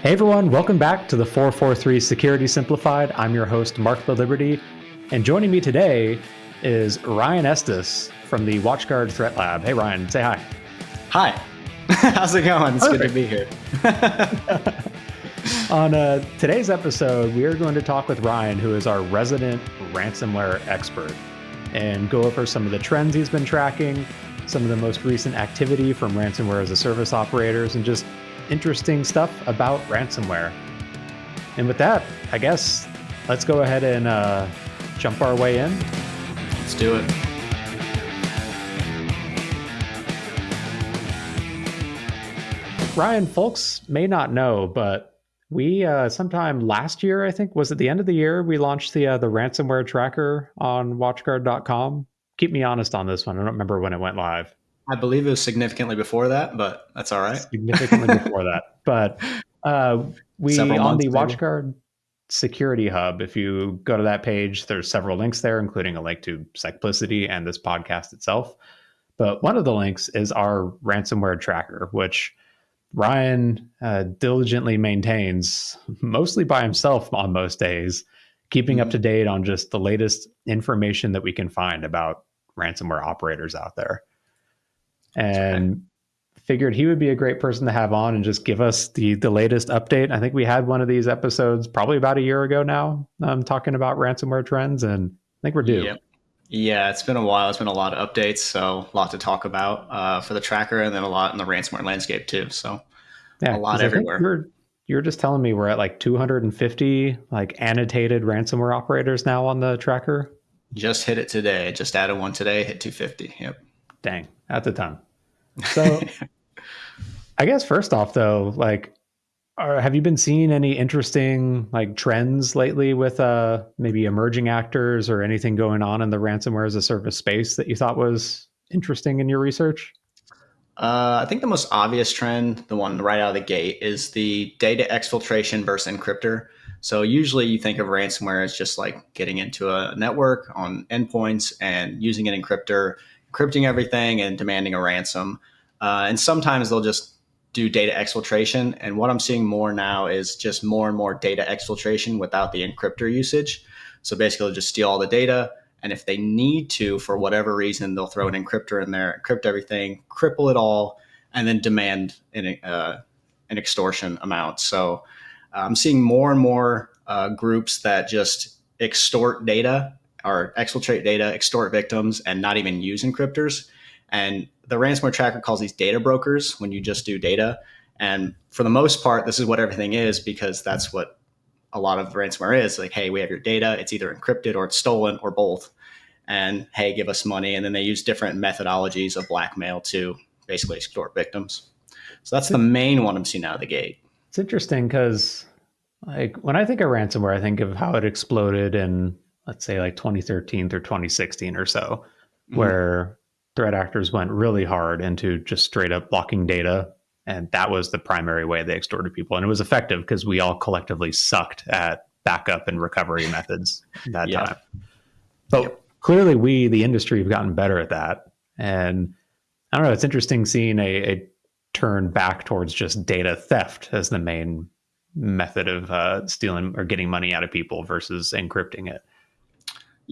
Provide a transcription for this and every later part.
Hey everyone, welcome back to the 443 Security Simplified. I'm your host, Mark the Liberty, and joining me today is Ryan Estes from the WatchGuard Threat Lab. Hey Ryan, say hi. Hi. How's it going? It's good to be here. On today's episode, we are going to talk with Ryan, who is our resident ransomware expert, and go over some of the trends he's been tracking, some of the most recent activity from ransomware as a service operators, and just interesting stuff about ransomware. And with that, I guess let's go ahead and jump our way in. Let's do it. Ryan, folks may not know, but we sometime last year, I think, was at the end of the year, we launched the Ransomware Tracker on WatchGuard.com. Keep me honest on this one. I don't remember when it went live. I believe it was significantly before that, but that's all right. Significantly before that. But we on the WatchGuard Security Hub, if you go to that page, there's several links there, including a link to Secplicity and this podcast itself. But one of the links is our ransomware tracker, which Ryan diligently maintains mostly by himself on most days, keeping up to date on just the latest information that we can find about ransomware operators out there. And figured he would be a great person to have on and just give us the latest update. I think we had one of these episodes probably about a year ago now, talking about ransomware trends, and I think we're due. Yep. Yeah, it's been a while. It's been a lot of updates, so a lot to talk about for the tracker, and then a lot in the ransomware landscape too. So a lot everywhere. You're just telling me we're at like 250 like annotated ransomware operators now on the tracker. Just hit it today. Just added one today. Hit 250. Yep. Dang, that's a ton. So I guess first off though, like, have you been seeing any interesting like trends lately with maybe emerging actors or anything going on in the ransomware as a service space that you thought was interesting in your research? I think the most obvious trend, the one right out of the gate, is the data exfiltration versus encryptor. So usually you think of ransomware as just like getting into a network on endpoints and using an encryptor, encrypting everything and demanding a ransom. And sometimes they'll just do data exfiltration. And what I'm seeing more now is just more and more data exfiltration without the encryptor usage. So basically they'll just steal all the data. And if they need to, for whatever reason, they'll throw an encryptor in there, encrypt everything, cripple it all, and then demand an extortion amount. So I'm seeing more and more groups that just extort data or exfiltrate data, extort victims, and not even use encryptors. And the ransomware tracker calls these data brokers when you just do data. And for the most part, this is what everything is, because that's what a lot of ransomware is. Like, hey, we have your data. It's either encrypted or it's stolen or both. And hey, give us money. And then they use different methodologies of blackmail to basically extort victims. So that's the main one I'm seeing out of the gate. It's interesting because like when I think of ransomware, I think of how it exploded in, let's say, like 2013 through 2016 or so, where threat actors went really hard into just straight up blocking data. And that was the primary way they extorted people. And it was effective because we all collectively sucked at backup and recovery methods at that time. But clearly we, the industry, have gotten better at that. And I don't know, it's interesting seeing a turn back towards just data theft as the main method of stealing or getting money out of people versus encrypting it.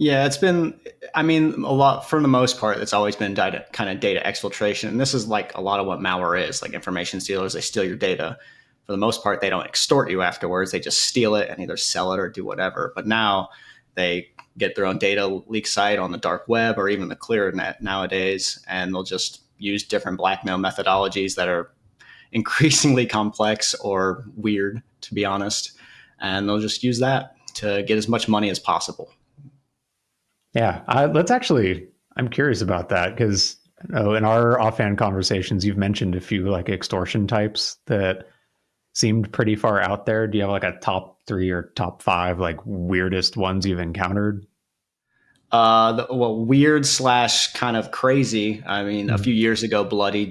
Yeah, it's been, I mean, a lot, for the most part, it's always been kind of data exfiltration. And this is like a lot of what malware is, like information stealers. They steal your data. For the most part, they don't extort you afterwards. They just steal it and either sell it or do whatever. But now they get their own data leak site on the dark web or even the clear net nowadays. And they'll just use different blackmail methodologies that are increasingly complex or weird, to be honest. And they'll just use that to get as much money as possible. Yeah, I'm curious about that because in our offhand conversations, you've mentioned a few like extortion types that seemed pretty far out there. Do you have like a top 3 or top 5 like weirdest ones you've encountered? Weird / kind of crazy. I mean, a few years ago, Bloody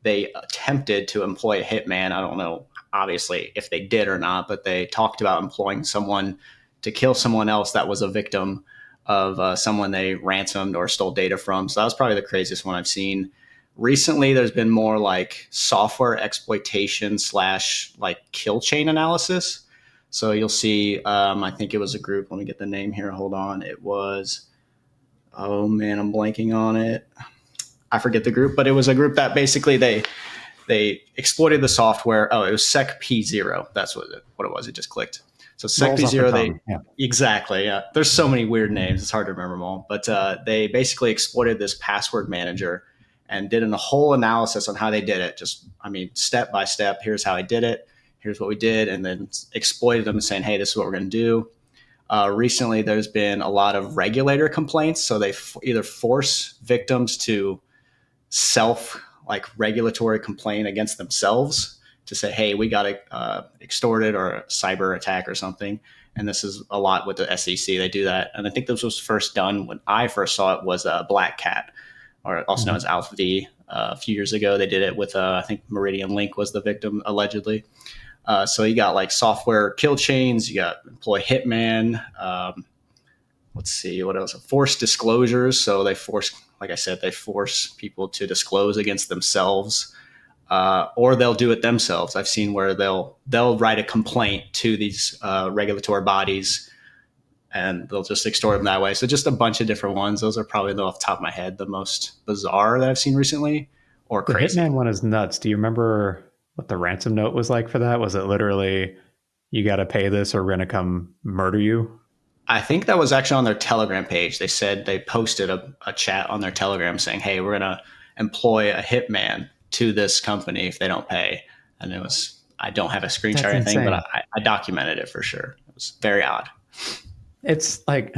they attempted to employ a hitman. I don't know, obviously, if they did or not, but they talked about employing someone to kill someone else that was a victim of someone they ransomed or stole data from. So that was probably the craziest one I've seen. Recently, there's been more like software exploitation / like kill chain analysis. So you'll see, I think it was a group. Let me get the name here. Hold on. It was, oh man, I'm blanking on it. I forget the group, but it was a group that basically they exploited the software. Oh, it was SecP0. That's what it was. It just clicked. So SecP0, exactly. Yeah. There's so many weird names. It's hard to remember them all. But they basically exploited this password manager and did a whole analysis on how they did it. Step by step. Here's how I did it. Here's what we did. And then exploited them saying, hey, this is what we're going to do. Recently, there's been a lot of regulator complaints. So they either force victims to regulatory complaint against themselves to say, hey, we got extorted or a cyber attack or something. And this is a lot with the SEC. They do that. And I think this was first done when I first saw it was Black Cat, or also known as Alpha V. A few years ago, they did it with, I think Meridian Link was the victim, allegedly. So you got like software kill chains, you got employee hitman. Let's see, what else? Forced disclosures. So they force people to disclose against themselves, or they'll do it themselves. I've seen where they'll write a complaint to these regulatory bodies, and they'll just extort them that way. So just a bunch of different ones. Those are probably, off the top of my head, the most bizarre that I've seen recently, or crazy. The hitman one is nuts. Do you remember what the ransom note was like for that? Was it literally, you got to pay this or we're going to come murder you? I think that was actually on their Telegram page. They said they posted a chat on their Telegram saying, hey, we're going to employ a hitman to this company if they don't pay. And it was, I don't have a screenshot or anything, but I documented it for sure. It was very odd. It's like,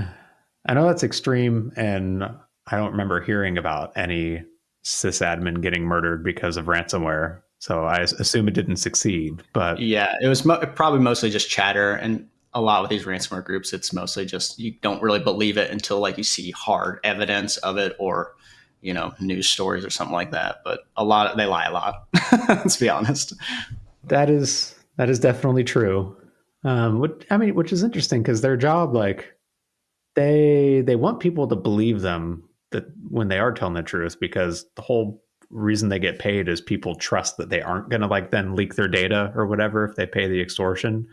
I know that's extreme, and I don't remember hearing about any sysadmin getting murdered because of ransomware. So I assume it didn't succeed. But yeah, it was probably mostly just chatter. And a lot with these ransomware groups, it's mostly just, you don't really believe it until like you see hard evidence of it, or news stories or something like that. But they lie a lot. Let's be honest. That is definitely true. Which is interesting, because their job, like, they want people to believe them that when they are telling the truth, because the whole reason they get paid is people trust that they aren't going to then leak their data or whatever if they pay the extortion.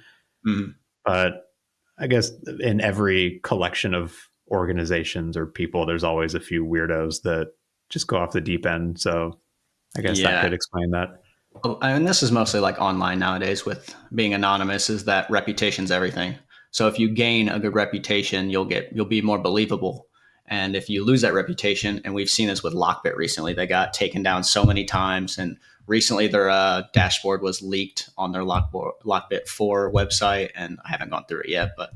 Mm-hmm. But I guess in every collection of organizations or people, there's always a few weirdos that just go off the deep end. So I guess that could explain that. And this is mostly like online nowadays with being anonymous, is that reputation's everything. So if you gain a good reputation, you'll be more believable. And if you lose that reputation, and we've seen this with Lockbit recently, they got taken down so many times. And recently their dashboard was leaked on their Lockbit 4 website. And I haven't gone through it yet, but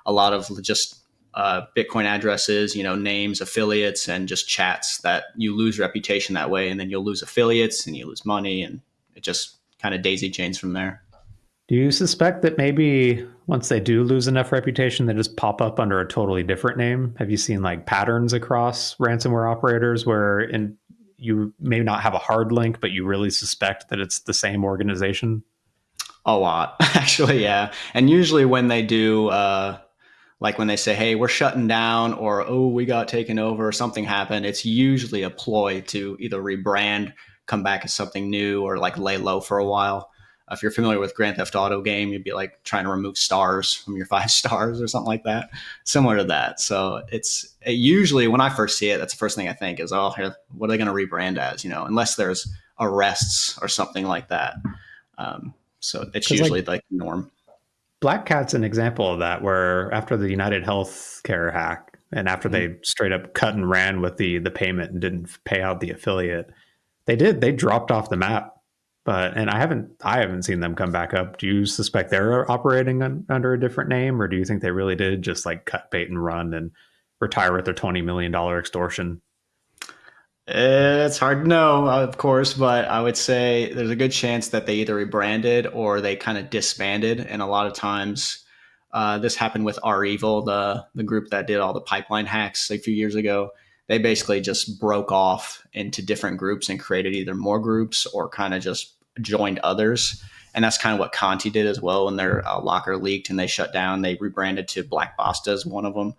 a lot of just Bitcoin addresses, names, affiliates, and just chats, that you lose reputation that way. And then you'll lose affiliates and you lose money, and it just kind of daisy chains from there. Do you suspect that maybe once they do lose enough reputation, they just pop up under a totally different name? Have you seen like patterns across ransomware operators where you may not have a hard link, but you really suspect that it's the same organization? A lot, actually, yeah. And usually when they do, like when they say, hey, we're shutting down, or, oh, we got taken over, or something happened, it's usually a ploy to either rebrand, come back as something new, or like lay low for a while. If you're familiar with Grand Theft Auto game, you'd be like trying to remove stars from your 5 stars or something like that, similar to that. So it usually, when I first see it, that's the first thing I think is, oh, what are they going to rebrand as? Unless there's arrests or something like that. So it's usually like the norm. Black Cat's an example of that, where after the United Healthcare hack, and after they straight up cut and ran with the payment and didn't pay out the affiliate, they dropped off the map. And I haven't seen them come back up. Do you suspect they're operating under a different name, or do you think they really did just like cut bait and run and retire with their $20 million extortion? It's hard to know, of course, but I would say there's a good chance that they either rebranded or they kind of disbanded. And a lot of times this happened with REvil, the group that did all the pipeline hacks a few years ago. They basically just broke off into different groups and created either more groups or kind of just joined others. And that's kind of what Conti did as well when their locker leaked and they shut down. They rebranded to Black Basta as one of them.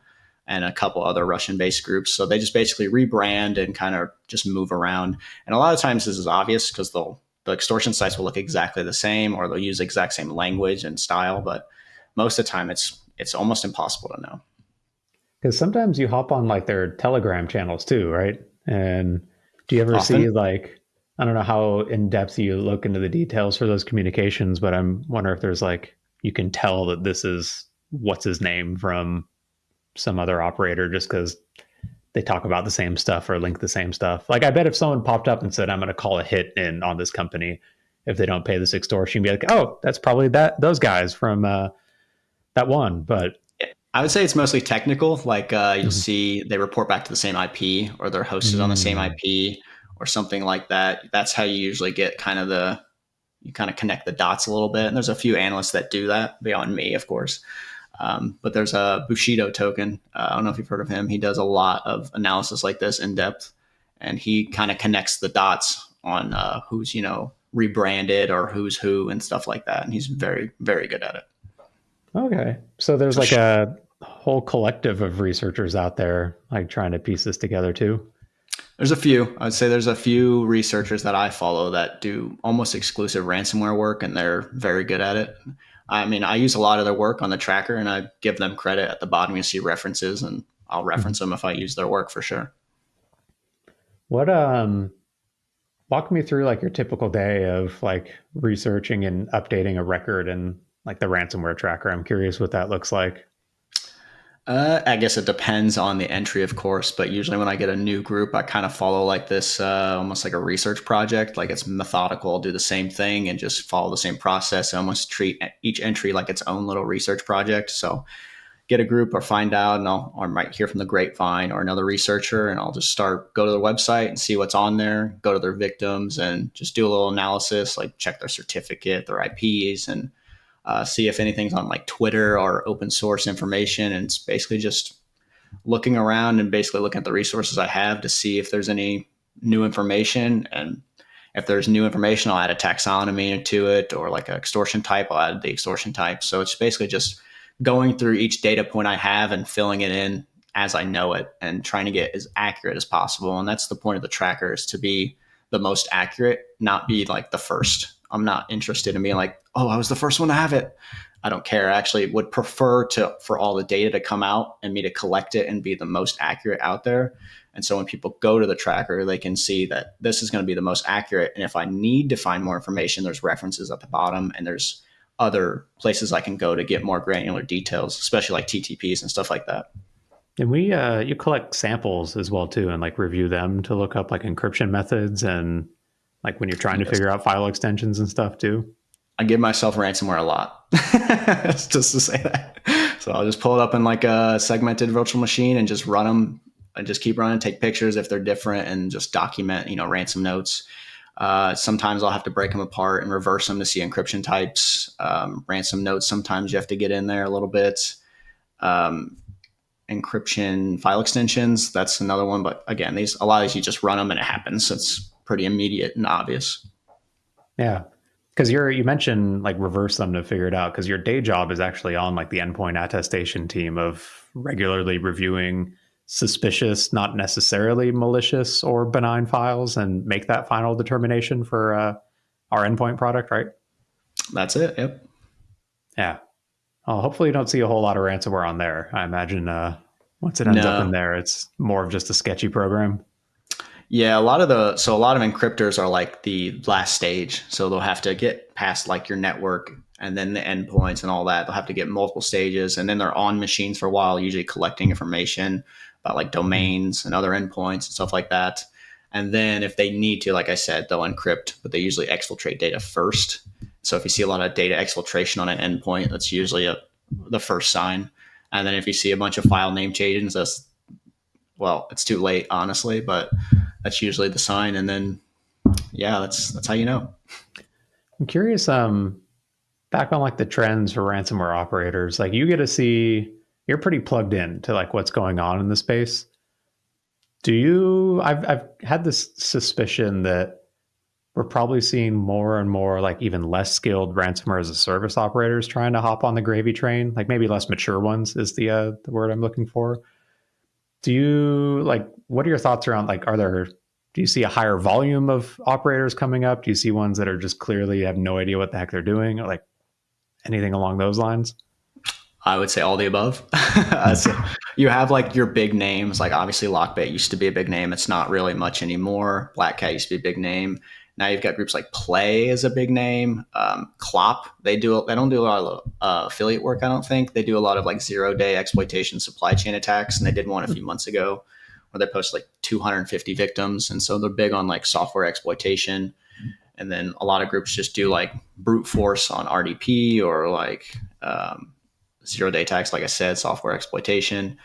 and a couple other Russian-based groups. So they just basically rebrand and kind of just move around. And a lot of times this is obvious because the extortion sites will look exactly the same, or they'll use the exact same language and style. But most of the time, it's almost impossible to know. Because sometimes you hop on like their Telegram channels too, right? And do you ever see like, I don't know how in depth you look into the details for those communications, but I'm wondering if there's like, you can tell that this is what's his name from some other operator just because they talk about the same stuff or link the same stuff. Like I bet if someone popped up and said, I'm going to call a hit in on this company if they don't pay this extortion, you'd be like, oh, that's probably those guys from that one. But I would say it's mostly technical. Like you'll see they report back to the same IP, or they're hosted on the same IP or something like that. That's how you usually get you kind of connect the dots a little bit. And there's a few analysts that do that beyond me, of course. But there's a Bushido token. I don't know if you've heard of him. He does a lot of analysis like this in depth, and he kind of connects the dots on who's, rebranded or who's who and stuff like that. And he's very, very good at it. Okay. So there's like a whole collective of researchers out there like trying to piece this together too. There's a few. I'd say there's a few researchers that I follow that do almost exclusive ransomware work, and they're very good at it. I mean, I use a lot of their work on the tracker, and I give them credit. At the bottom, you see references, and I'll reference them if I use their work for sure. What walk me through like your typical day of like researching and updating a record and like the ransomware tracker. I'm curious what that looks like. I guess it depends on the entry, of course, but usually when I get a new group, I kind of follow like this, almost like a research project. Like it's methodical. I'll do the same thing and just follow the same process. I almost treat each entry like its own little research project. So get a group or find out, and I might hear from the grapevine or another researcher, and I'll just go to their website and see what's on there, go to their victims and just do a little analysis, like check their certificate, their IPs, and see if anything's on like Twitter or open source information. And it's basically just looking around and basically looking at the resources I have to see if there's any new information. And if there's new information, I'll add a taxonomy to it, or like an extortion type, I'll add the extortion type. So it's basically just going through each data point I have and filling it in as I know it and trying to get as accurate as possible. And that's the point of the tracker, is to be the most accurate, not be like the first. I'm not interested in being like, oh, I was the first one to have it. I don't care. I actually would prefer for all the data to come out and me to collect it and be the most accurate out there. And so when people go to the tracker, they can see that this is going to be the most accurate. And if I need to find more information, there's references at the bottom, and there's other places I can go to get more granular details, especially like TTPs and stuff like that. And you collect samples as well too, and like review them to look up like encryption methods and like when you're trying to figure out file extensions and stuff too. I give myself ransomware a lot, just to say that. So I'll just pull it up in like a segmented virtual machine and just run them and just keep running, take pictures if they're different, and just document, ransom notes. Sometimes I'll have to break them apart and reverse them to see encryption types. Ransom notes, sometimes you have to get in there a little bit. Encryption file extensions, that's another one. But again, a lot of these you just run them and it happens. So it's pretty immediate and obvious. Yeah. Because you mentioned like reverse them to figure it out, because your day job is actually on like the endpoint attestation team of regularly reviewing suspicious, not necessarily malicious or benign files and make that final determination for our endpoint product, right? That's it. Yep. Yeah. Well, hopefully you don't see a whole lot of ransomware on there. I imagine once it ends up in there, it's more of just a sketchy program. Yeah, a lot of encryptors are like the last stage. So they'll have to get past like your network and then the endpoints and all that. They'll have to get multiple stages, and then they're on machines for a while, usually collecting information about like domains and other endpoints and stuff like that. And then if they need to, like I said, they'll encrypt, but they usually exfiltrate data first. So if you see a lot of data exfiltration on an endpoint, that's usually the first sign. And then if you see a bunch of file name changes, it's too late, honestly, but that's usually the sign. And then, yeah, that's how you know. I'm curious, back on like the trends for ransomware operators, like you get to see, you're pretty plugged in to like what's going on in the space. I've had this suspicion that we're probably seeing more and more like even less skilled ransomware as a service operators trying to hop on the gravy train, like maybe less mature ones is the word I'm looking for. Do you like, what are your thoughts around like, do you see a higher volume of operators coming up? Do you see ones that are just clearly have no idea what the heck they're doing, or like anything along those lines? I would say all the above. So you have like your big names, like obviously Lockbit used to be a big name. It's not really much anymore. Black Cat used to be a big name. Now you've got groups like Play is a big name. Clop, they don't do a lot of affiliate work. I don't think they do a lot of like 0-day exploitation supply chain attacks. And they did one a few months ago where they posted like 250 victims. And so they're big on like software exploitation. And then a lot of groups just do like brute force on RDP or like, 0-day attacks, like I said, software exploitation,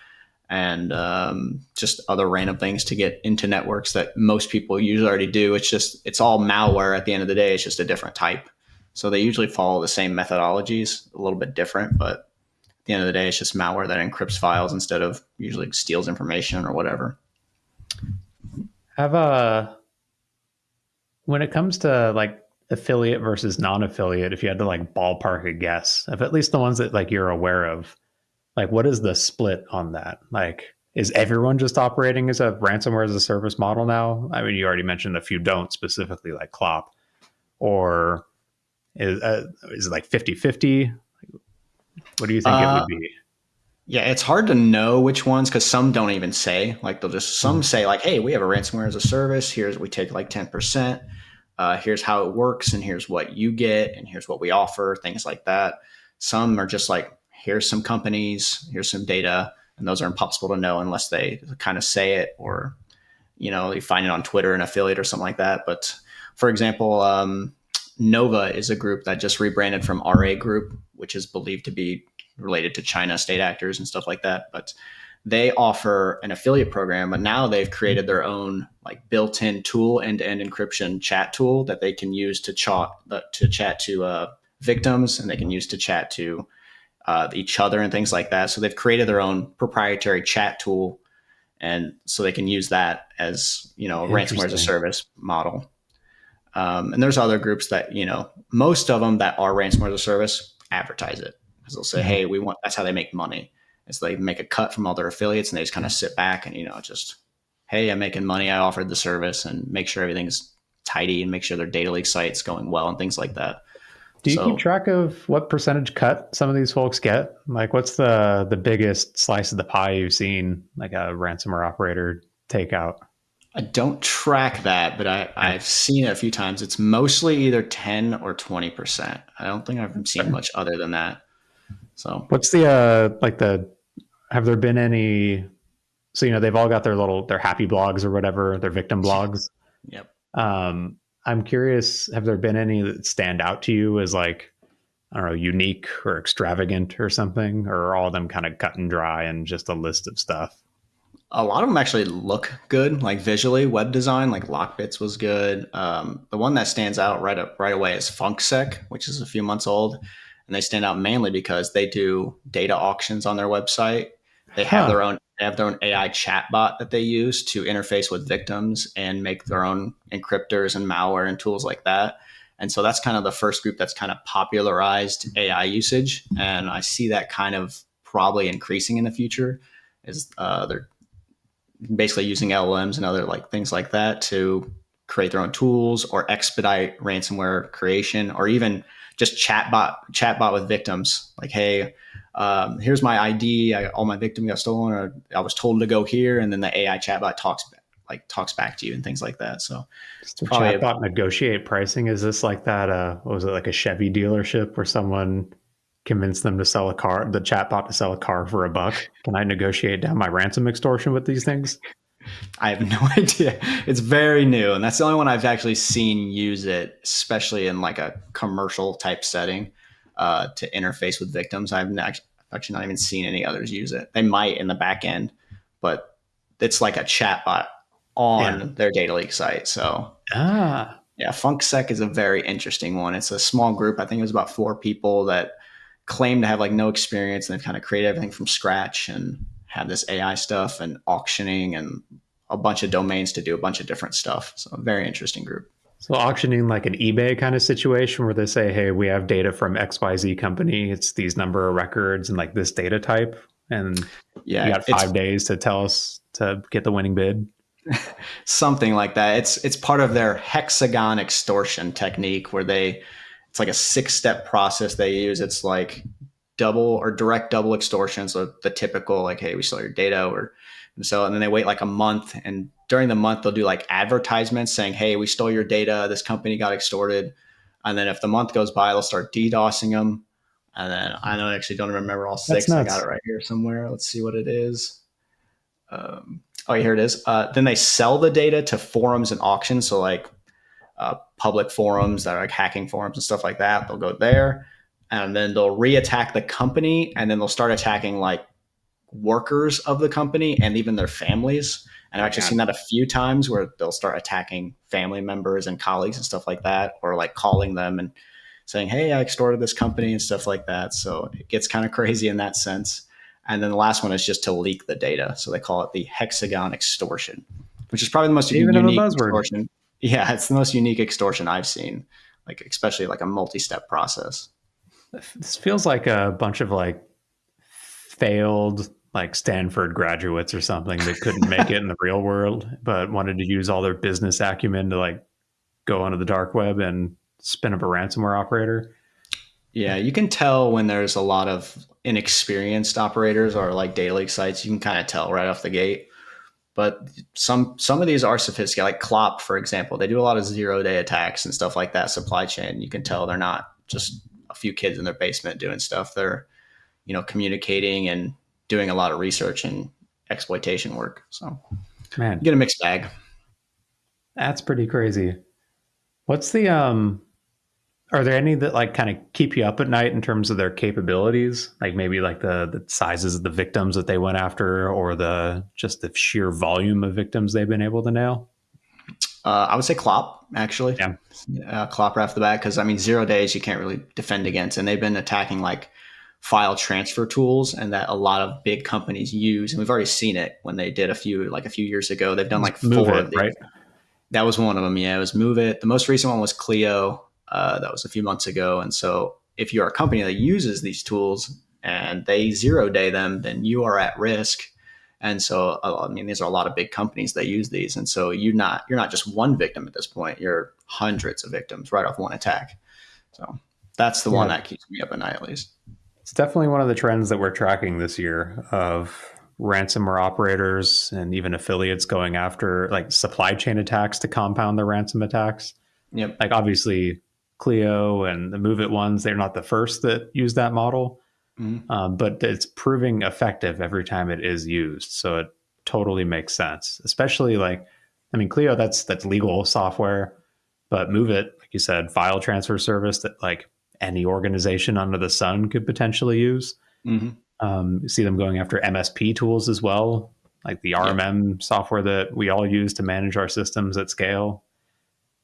and just other random things to get into networks that most people usually already do. It's all malware at the end of the day. It's just a different type. So they usually follow the same methodologies, a little bit different, but at the end of the day, it's just malware that encrypts files instead of usually steals information or whatever. Have a, when it comes to like affiliate versus non-affiliate, if you had to like ballpark a guess of at least the ones that like you're aware of, like what is the split on that? Like, is everyone just operating as a ransomware as a service model now? I mean, you already mentioned a few don't, specifically like Clop, or is it like 50-50? What do you think it would be? Yeah, it's hard to know which ones because some don't even say. Like some say like, "Hey, we have a ransomware as a service. We take like 10%. Here's how it works, and here's what you get, and here's what we offer." Things like that. Some are just like, "Here's some companies, here's some data," and those are impossible to know unless they kind of say it, or you find it on Twitter, an affiliate or something like that. But for example, Nova is a group that just rebranded from RA Group, which is believed to be related to China state actors and stuff like that. But they offer an affiliate program, but now they've created their own like built-in tool, end-to-end encryption chat tool that they can use to chat to victims, and they can use to chat to each other and things like that. So they've created their own proprietary chat tool, and so they can use that as a ransomware as a service model. And there's other groups that most of them that are ransomware as a service advertise it because they'll say, "Hey, we want." That's how they make money. Is they make a cut from all their affiliates and they just kind of sit back and just, "Hey, I'm making money. I offered the service," and make sure everything's tidy and make sure their data leak site's going well and things like that. Do you keep track of what percentage cut some of these folks get? Like, what's the biggest slice of the pie you've seen like a ransomware operator take out? I don't track that, but I've seen it a few times. It's mostly either 10 or 20%. I don't think I've seen much other than that. So what's have there been any, so they've all got their happy blogs or whatever, their victim blogs. Yep. I'm curious, have there been any that stand out to you as like, I don't know, unique or extravagant or something, or are all of them kind of cut and dry and just a list of stuff? A lot of them actually look good, like visually. Web design, like Lockbits was good. The one that stands out right away is FunkSec, which is a few months old, and they stand out mainly because they do data auctions on their website. They have their own AI chatbot that they use to interface with victims and make their own encryptors and malware and tools like that. And so that's kind of the first group that's kind of popularized AI usage, and I see that kind of probably increasing in the future. They're basically using LLMs and other like things like that to create their own tools or expedite ransomware creation, or even just chatbot with victims. Like, "Hey, here's my ID. All my victims got stolen, or I was told to go here," and then the AI chatbot talks back to you and things like that. So the chatbot negotiate pricing. Is this like that? What was it, like a Chevy dealership where someone convince them to sell a car, the chatbot to sell a car for $1? Can I negotiate down my ransom extortion with these things? I have no idea. It's very new, and that's the only one I've actually seen use it, especially in like a commercial type setting to interface with victims. I've actually not even seen any others use it. They might in the back end, but it's like a chatbot on their data leak site. So yeah, FunkSec is a very interesting one. It's a small group. I think it was about 4 people that claim to have like no experience, and they've kind of created everything from scratch and have this AI stuff and auctioning and a bunch of domains to do a bunch of different stuff. So a very interesting group. So auctioning like an eBay kind of situation where they say, "Hey, we have data from XYZ company. It's these number of records and like this data type." and you Yeah, got 5 days to tell us to get the winning bid. something like that. It's part of their hexagon extortion technique where it's like a 6-step process they use. It's like double or direct double extortion. So the typical like, hey, we stole your data, and then they wait like a month, and during the month they'll do like advertisements saying, hey, we stole your data, this company got extorted. And then if the month goes by, they'll start DDoSing them. And then I actually don't remember all That's 6. I got nuts. it right here somewhere. Let's see what it is. Oh, here it is. Then they sell the data to forums and auctions. So like public forums that are like hacking forums and stuff like that. They'll go there, and then they'll re-attack the company, and then they'll start attacking like workers of the company and even their families. And I've actually seen that a few times where they'll start attacking family members and colleagues and stuff like that, or like calling them and saying, hey, I extorted this company and stuff like that. So it gets kind of crazy in that sense. And then the last one is just to leak the data. So they call it the hexagon extortion, which is probably the most Even of a unique buzzword. extortion. Yeah, it's the most unique extortion I've seen, like especially like a multi-step process. This feels like a bunch of like failed like Stanford graduates or something that couldn't make it in the real world, but wanted to use all their business acumen to like go onto the dark web and spin up a ransomware operator. Yeah, you can tell when there's a lot of inexperienced operators or like data leak sites. You can kind of tell right off the gate. But some of these are sophisticated, like Clop, for example. They do a lot of 0-day attacks and stuff like that. Supply chain, you can tell they're not just a few kids in their basement doing stuff. They're communicating and doing a lot of research and exploitation work. So, Man, you get a mixed bag. That's pretty crazy. What's the are there any that like kind of keep you up at night in terms of their capabilities? Like maybe like the sizes of the victims that they went after, or just the sheer volume of victims they've been able to nail? I would say Clop, actually. Yeah. Clop right off the bat, because 0 days you can't really defend against. And they've been attacking like file transfer tools, and that a lot of big companies use. And we've already seen it when they did a few years ago. They've done like 4 of these. Right? That was one of them. Yeah, it was Move It. The most recent one was Clio. That was a few months ago. And so if you're a company that uses these tools and they 0-day them, then you are at risk. And so, these are a lot of big companies that use these. And so you're not just one victim at this point. You're hundreds of victims right off one attack. So that's the one that keeps me up at night, at least. It's definitely one of the trends that we're tracking this year of ransomware operators and even affiliates going after like supply chain attacks to compound their ransom attacks. Yep. Like obviously Clio and the Move It ones, they're not the first that use that model, but it's proving effective every time it is used. So it totally makes sense, especially Clio, that's legal software, but Move It, like you said, file transfer service that like any organization under the sun could potentially use. You see them going after MSP tools as well, like the RMM software that we all use to manage our systems at scale.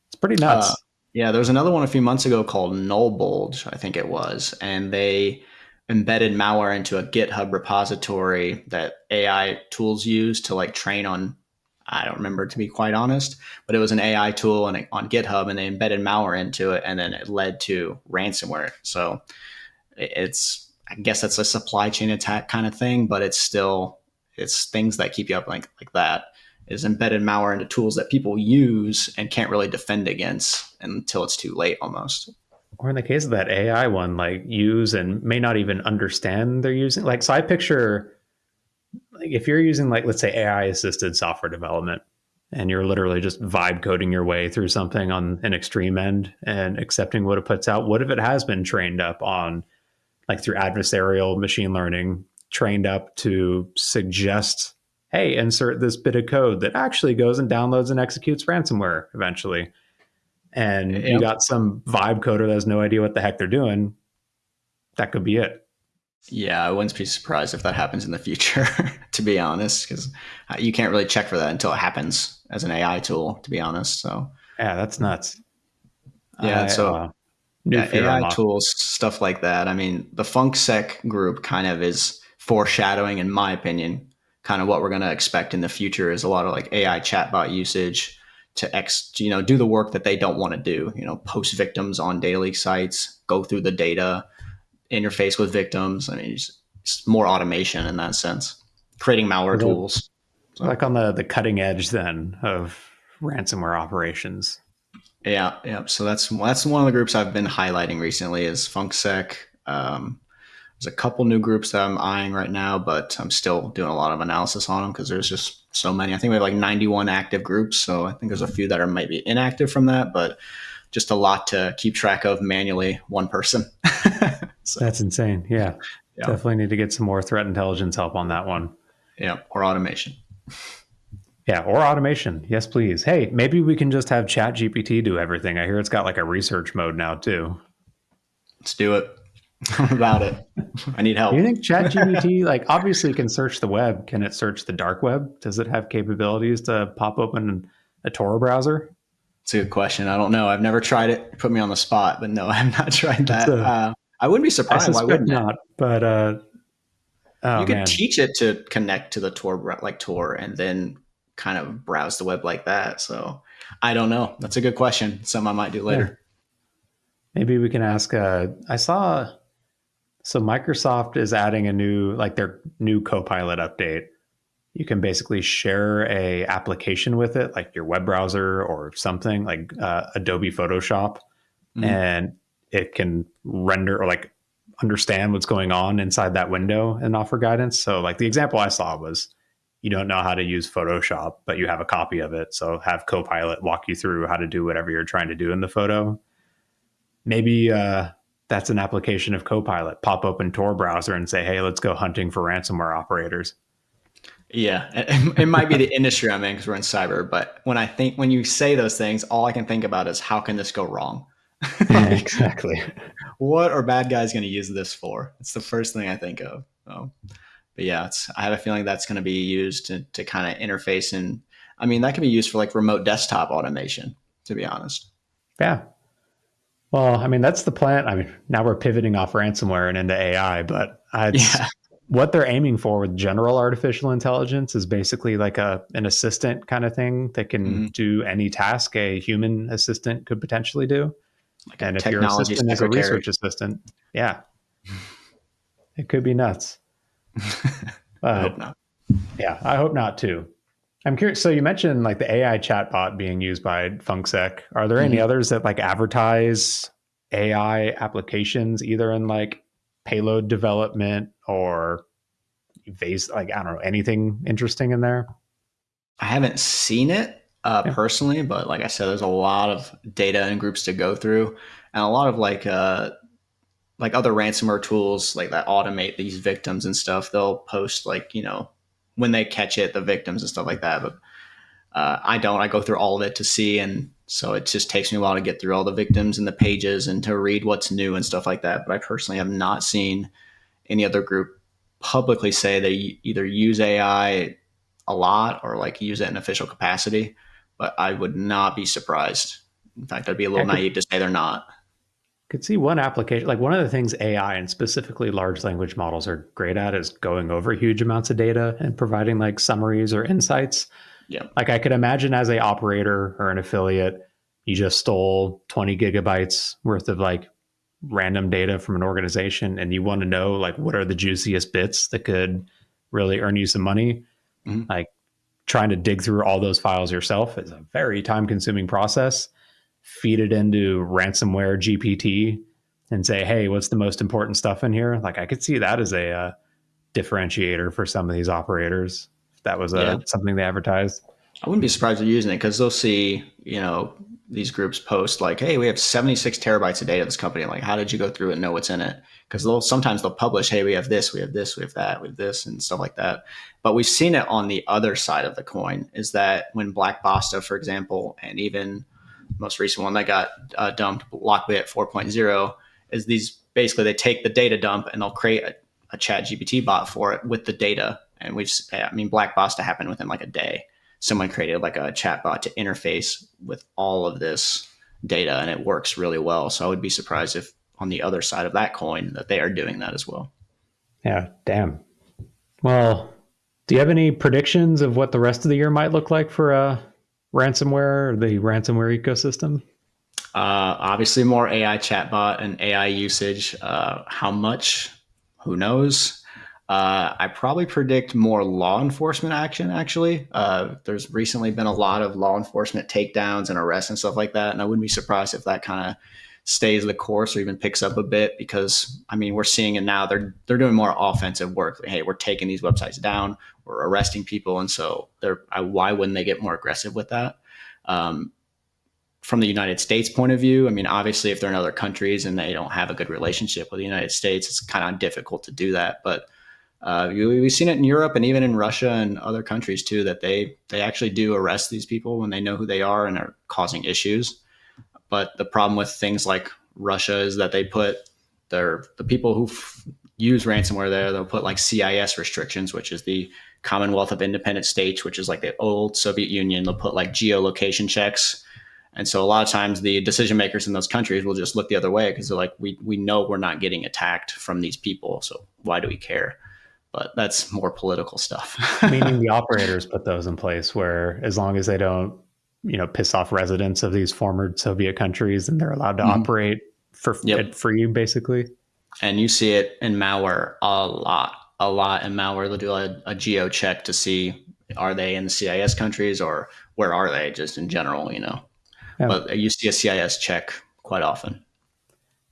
It's pretty nuts. Yeah, there was another one a few months ago called Null Bulge, I think it was, and they embedded malware into a GitHub repository that AI tools use to like train on. I don't remember, to be quite honest, but it was an AI tool on GitHub, and they embedded malware into it, and then it led to ransomware. So I guess that's a supply chain attack kind of thing, but it's things that keep you up like that. Is embedded malware into tools that people use and can't really defend against until it's too late almost. Or in the case of that AI one, like use and may not even understand they're using. Like, so I picture like if you're using like, let's say AI assisted software development and you're literally just vibe coding your way through something on an extreme end and accepting what it puts out. What if it has been trained up on like through adversarial machine learning, trained up to suggest, hey, insert this bit of code that actually goes and downloads and executes ransomware eventually. And you got some vibe coder that has no idea what the heck they're doing. That could be it. Yeah, I wouldn't be surprised if that happens in the future, to be honest, because you can't really check for that until it happens as an AI tool, to be honest. So yeah, that's nuts. Yeah, AI tools, stuff like that. The FunkSec group kind of is foreshadowing, in my opinion, kind of what we're going to expect in the future is a lot of like AI chatbot usage to do the work that they don't want to do. Post victims on daily sites, go through the data, interface with victims. more automation in that sense, creating malware tools. So. Like on the cutting edge then of ransomware operations. Yeah. So that's one of the groups I've been highlighting recently is FunkSec. There's a couple new groups that I'm eyeing right now, but I'm still doing a lot of analysis on them because there's just so many. I think we have like 91 active groups, so I think there's a few that are maybe inactive from that, but just a lot to keep track of manually, one person. So, that's insane. Yeah. Definitely need to get some more threat intelligence help on that one. Yeah, or automation. Yeah, or automation. Yes, please. Hey, maybe we can just have ChatGPT do everything. I hear it's got like a research mode now too. Let's do it. I'm about it. I need help. Do you think ChatGPT, like, obviously can search the web? Can it search the dark web? Does it have capabilities to pop open a Tor browser? It's a good question. I don't know. I've never tried it. You put me on the spot, but no, I have not tried that. I wouldn't be surprised. Why wouldn't not? But you could teach it to connect to the Tor, and then kind of browse the web like that. So I don't know. That's a good question. Something I might do later. Yeah. Maybe we can ask. I saw. So Microsoft is adding their new Copilot update. You can basically share a application with it, like your web browser or something like Adobe Photoshop, and it can render or like understand what's going on inside that window and offer guidance. So like the example I saw was you don't know how to use Photoshop, but you have a copy of it. So have Copilot walk you through how to do whatever you're trying to do in the photo. Maybe that's an application of Copilot. Pop open Tor browser and say, hey, let's go hunting for ransomware operators. Yeah, it might be the industry I'm in because we're in cyber. But when you say those things, all I can think about is how can this go wrong? Exactly. What are bad guys going to use this for? It's the first thing I think of. But yeah, I have a feeling that's going to be used to kind of interface. And I mean, that can be used for like remote desktop automation, to be honest. Yeah. Well, I mean, that's the plan. I mean, now we're pivoting off ransomware and into AI, but what they're aiming for with general artificial intelligence is basically like an assistant kind of thing that can do any task a human assistant could potentially do. Like and if your assistant is a research assistant, yeah, it could be nuts. I hope not. Yeah, I hope not too. I'm curious. So you mentioned like the AI chatbot being used by FunkSec. Are there any others that like advertise AI applications, either in like payload development or like, I don't know, anything interesting in there? I haven't seen it personally, but like I said, there's a lot of data and groups to go through, and a lot of like other ransomware tools like that automate these victims and stuff. They'll post like, when they catch it, the victims and stuff like that. But I don't. I go through all of it to see, and so it just takes me a while to get through all the victims and the pages and to read what's new and stuff like that. But I personally have not seen any other group publicly say they either use AI a lot or like use it in official capacity. But I would not be surprised. In fact, I'd be a little naive to say they're not. Could see one application, like one of the things AI and specifically large language models are great at is going over huge amounts of data and providing like summaries or insights. Yeah. Like I could imagine as a operator or an affiliate, you just stole 20 gigabytes worth of like random data from an organization and you want to know like what are the juiciest bits that could really earn you some money. Like trying to dig through all those files yourself is a very time consuming process. Feed it into ransomware GPT and say, hey, what's the most important stuff in here? Like I could see that as a differentiator for some of these operators. If that was something they advertised. I wouldn't be surprised they're using it because they'll see, these groups post like, hey, we have 76 terabytes of data of this company. Like, how did you go through and know what's in it? Because sometimes they'll publish, hey, we have this, we have this, we have that, we have this, and stuff like that. But we've seen it on the other side of the coin is that when Black Basta, for example, and even most recent one that got dumped, Lockbit 4.0, is these basically they take the data dump and they'll create a chat GPT bot for it with the data. And Black Basta happened within like a day. Someone created like a chat bot to interface with all of this data and it works really well. So I would be surprised if on the other side of that coin that they are doing that as well. Yeah, damn. Well, do you have any predictions of what the rest of the year might look like for ransomware or the ransomware ecosystem? Obviously more AI chatbot and AI usage. How much? Who knows? I probably predict more law enforcement action, actually. There's recently been a lot of law enforcement takedowns and arrests and stuff like that. And I wouldn't be surprised if that kind of stays the course or even picks up a bit because, I mean, we're seeing it now. They're doing more offensive work. Hey, we're taking these websites down. We're arresting people. And so why wouldn't they get more aggressive with that? From the United States point of view, I mean, obviously, if they're in other countries and they don't have a good relationship with the United States, it's kind of difficult to do that. But we've seen it in Europe and even in Russia and other countries too, that they actually do arrest these people when they know who they are and are causing issues. But the problem with things like Russia is that they put the people who use ransomware there, they'll put like CIS restrictions, which is the Commonwealth of Independent States, which is like the old Soviet Union. They'll put like geolocation checks. And so a lot of times the decision makers in those countries will just look the other way because they're like, we know we're not getting attacked from these people. So why do we care? But that's more political stuff. Meaning the operators put those in place where as long as they don't, piss off residents of these former Soviet countries and they're allowed to operate for free, basically. And you see it in malware a lot in malware. They'll do a geo check to see, are they in the CIS countries or where are they just in general, Yeah. But you see a CIS check quite often.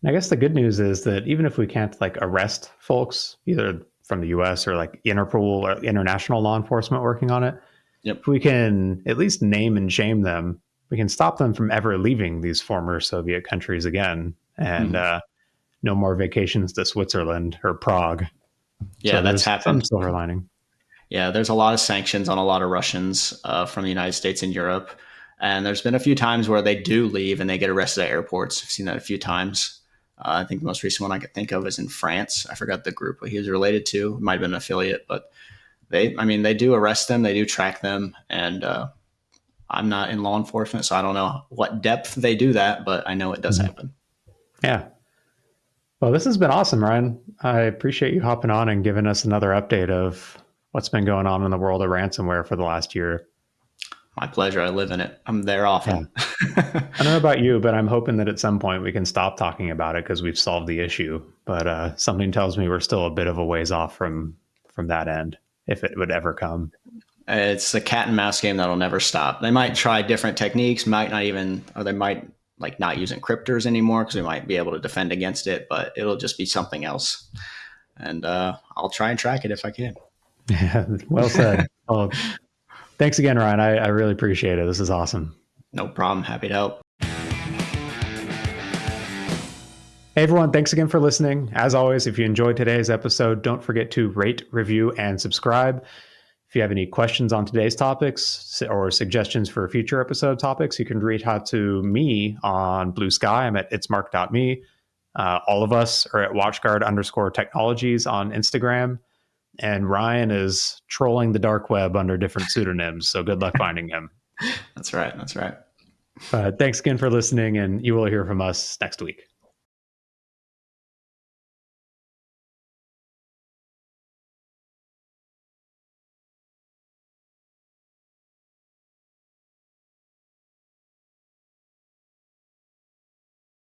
And I guess the good news is that even if we can't like arrest folks, either from the US or like Interpol or international law enforcement working on it, if we can at least name and shame them, we can stop them from ever leaving these former Soviet countries again. And no more vacations to Switzerland or Prague. Yeah, so that's happened. Some silver lining. Yeah, there's a lot of sanctions on a lot of Russians from the United States and Europe. And there's been a few times where they do leave and they get arrested at airports. I've seen that a few times. I think the most recent one I could think of is in France. I forgot the group he was related to. It might have been an affiliate, but they do arrest them. They do track them. And I'm not in law enforcement, so I don't know what depth they do that, but I know it does happen. Yeah. Well, this has been awesome, Ryan. I appreciate you hopping on and giving us another update of what's been going on in the world of ransomware for the last year. My pleasure. I live in it. I'm there often. Yeah. I don't know about you, but I'm hoping that at some point we can stop talking about it because we've solved the issue. But something tells me we're still a bit of a ways off from that end, if it would ever come. It's a cat and mouse game that'll never stop. They might try different techniques, they might like not use encryptors anymore because we might be able to defend against it, but it'll just be something else. And I'll try and track it if I can. Yeah, well said. Well, thanks again, Ryan. I really appreciate it. This is awesome. No problem. Happy to help. Hey, everyone. Thanks again for listening. As always, if you enjoyed today's episode, don't forget to rate, review, and subscribe. If you have any questions on today's topics or suggestions for future episode topics, you can reach out to me on Blue Sky. I'm at itsmark.me. All of us are at WatchGuard_technologies on Instagram. And Ryan is trolling the dark web under different pseudonyms. So good luck finding him. That's right. Thanks again for listening, and you will hear from us next week.